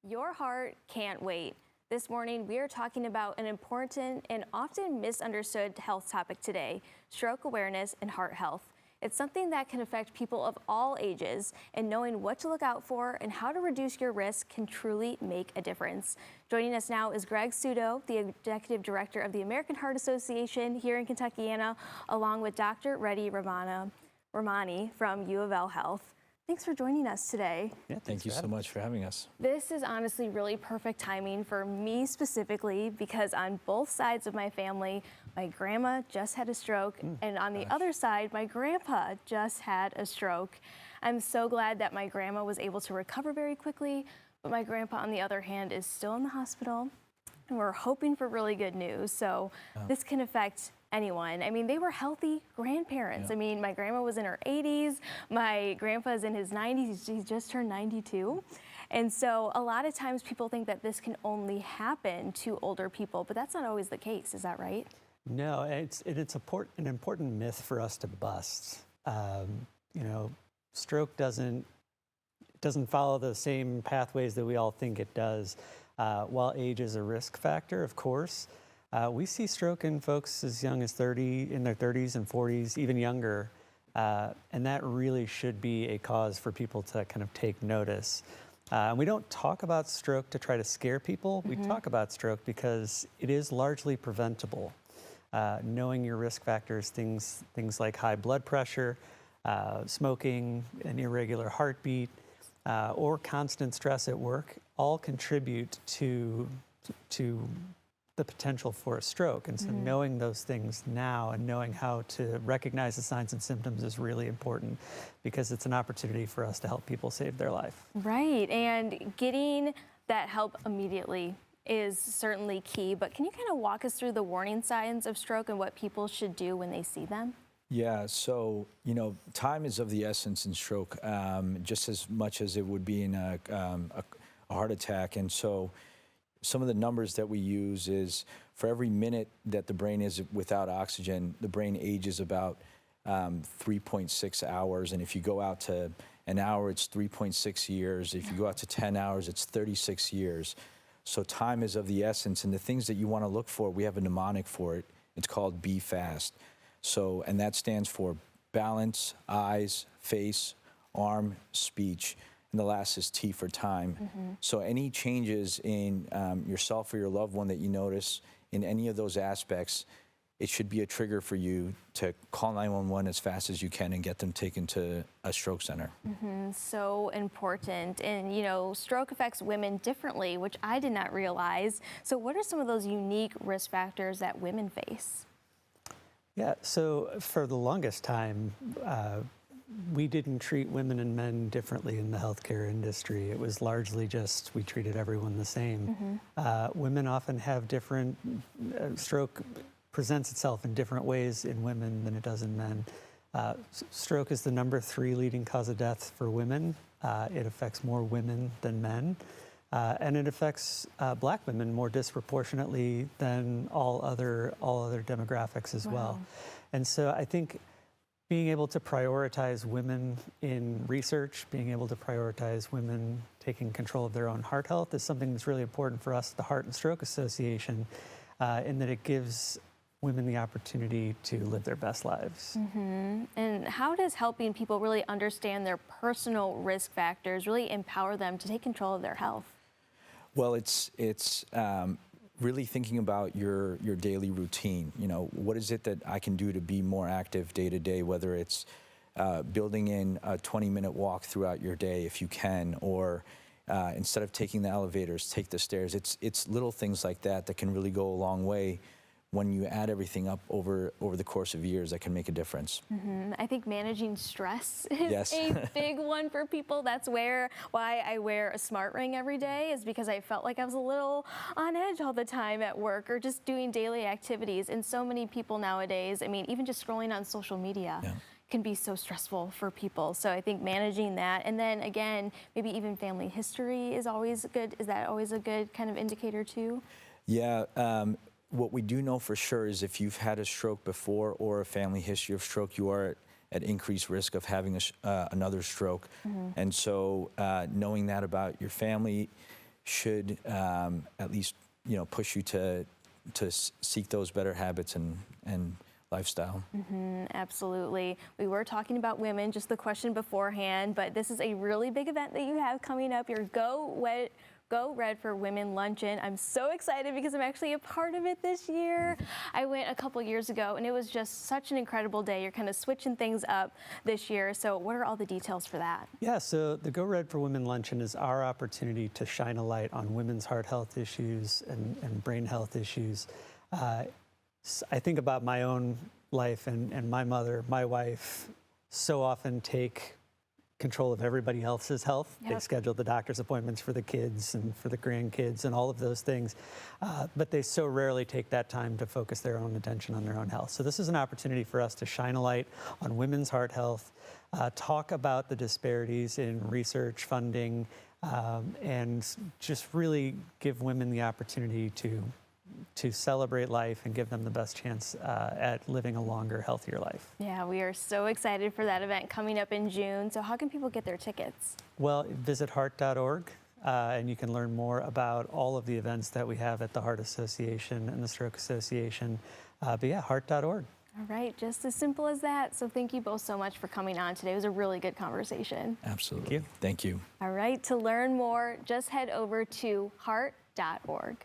Your heart can't wait. This morning, we are talking about an important and often misunderstood health topic today, stroke awareness and heart health. It's something that can affect people of all ages, and knowing what to look out for and how to reduce your risk can truly make a difference. Joining us now is Greg Sudo, the Executive Director of the American Heart Association here in Kentuckiana, along with Dr. Reddy Ramani from U of L Health. Thanks for joining us today. Yeah, thank you so much for having us. This is honestly really perfect timing for me specifically because on both sides of my family, my grandma just had a stroke, and on the other side, my grandpa just had a stroke. I'm so glad that my grandma was able to recover very quickly, but my grandpa, on the other hand, is still in the hospital, and we're hoping for really good news. So this can affect anyone. I mean, they were healthy grandparents. Yeah. I mean, my grandma was in her 80s. My grandpa's in his 90s. He's just turned 92. And so a lot of times people think that this can only happen to older people, but that's not always the case. Is that right? No, it's an important myth for us to bust. Stroke doesn't follow the same pathways that we all think it does. While age is a risk factor, of course, we see stroke in folks as young as in their 30s and 40s, even younger. And that really should be a cause for people to kind of take notice. We don't talk about stroke to try to scare people. We talk about stroke because it is largely preventable. Knowing your risk factors, things like high blood pressure, smoking, an irregular heartbeat, or constant stress at work all contribute to the potential for a stroke. And so knowing those things now and knowing how to recognize the signs and symptoms is really important because it's an opportunity for us to help people save their life. Right, and getting that help immediately is certainly key, but can you kind of walk us through the warning signs of stroke and what people should do when they see them? Yeah, so, time is of the essence in stroke, just as much as it would be in a heart attack. And so some of the numbers that we use is for every minute that the brain is without oxygen, the brain ages about 3.6 hours. And if you go out to an hour, it's 3.6 years. If you go out to 10 hours, it's 36 years. So time is of the essence. And the things that you want to look for, we have a mnemonic for it. It's called Be Fast. So, and that stands for balance, eyes, face, arm, speech. And the last is T for time. So any changes in yourself or your loved one that you notice in any of those aspects, it should be a trigger for you to call 911 as fast as you can and get them taken to a stroke center. So important. And, stroke affects women differently, which I did not realize. So what are some of those unique risk factors that women face? Yeah, so for the longest time, we didn't treat women and men differently in the healthcare industry. It was largely just we treated everyone the same. Women often have different, stroke presents itself in different ways in women than it does in men. Stroke is the number 3 leading cause of death for women. It affects more women than men. And it affects Black women more disproportionately than all other demographics as well. And so I think being able to prioritize women in research, being able to prioritize women taking control of their own heart health is something that's really important for us, the Heart and Stroke Association, in that it gives women the opportunity to live their best lives. And how does helping people really understand their personal risk factors really empower them to take control of their health? Well, it's really thinking about your daily routine. What is it that I can do to be more active day to day, whether it's building in a 20-minute walk throughout your day if you can, or instead of taking the elevators, take the stairs. It's little things like that that can really go a long way. When you add everything up over the course of years, that can make a difference. I think managing stress is a big one for people. That's why I wear a smart ring every day, is because I felt like I was a little on edge all the time at work or just doing daily activities. And so many people nowadays, I mean, even just scrolling on social media can be so stressful for people. So I think managing that, and then again, maybe even family history is always good. Is that always a good kind of indicator too? Yeah. What we do know for sure is if you've had a stroke before or a family history of stroke, you are at increased risk of having another stroke. And so knowing that about your family, should at least push you to seek those better habits and lifestyle. Absolutely. We were talking about women, just the question beforehand, but this is a really big event that you have coming up, your Go Red for Women Luncheon. I'm so excited because I'm actually a part of it this year. I went a couple years ago and it was just such an incredible day. You're kind of switching things up this year. So what are all the details for that? Yeah, so the Go Red for Women Luncheon is our opportunity to shine a light on women's heart health issues and brain health issues. I think about my own life and my mother, my wife, so often take control of everybody else's health. Yep. They schedule the doctor's appointments for the kids and for the grandkids and all of those things, but they so rarely take that time to focus their own attention on their own health. So this is an opportunity for us to shine a light on women's heart health, talk about the disparities in research funding, and just really give women the opportunity to celebrate life and give them the best chance at living a longer, healthier life. Yeah, we are so excited for that event coming up in June. So how can people get their tickets? Well, visit heart.org and you can learn more about all of the events that we have at the Heart Association and the Stroke Association. But yeah, heart.org. All right, just as simple as that. So thank you both so much for coming on today. It was a really good conversation. Absolutely. Thank you. All right, to learn more, just head over to heart.org.